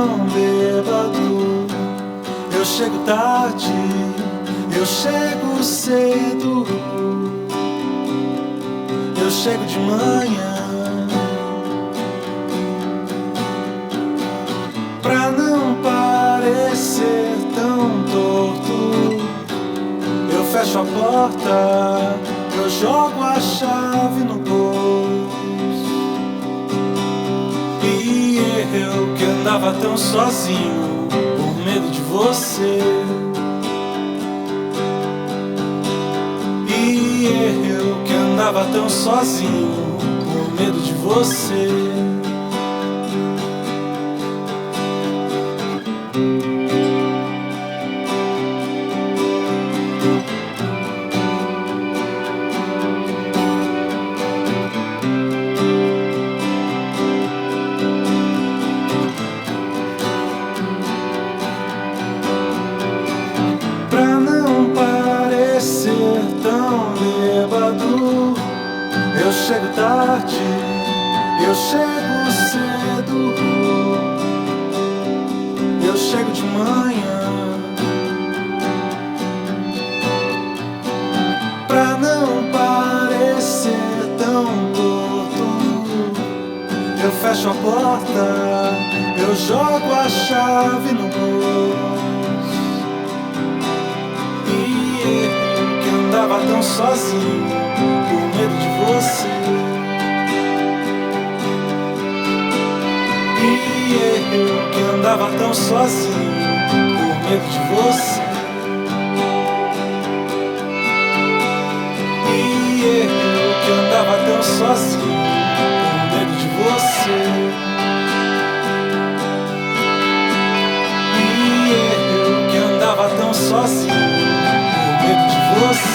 tão bêbado. Eu chego tarde, eu chego cedo, eu chego de manhã. Pra não parecer tão torto, eu fecho a porta, eu jogo a chave no bolso. E eu que andava tão sozinho por medo de você. E eu que andava tão sozinho por medo de você. Pra não parecer tão bêbado, eu chego tarde, eu chego cedo, eu chego de manhã. Pra não parecer tão torto, eu fecho a porta, eu jogo a chave no bolso. Andava tão sozinho por medo de você. E eu que andava tão sozinho por medo de você. E eu que andava tão sozinho por medo de você. E eu que andava tão sozinho por medo de você.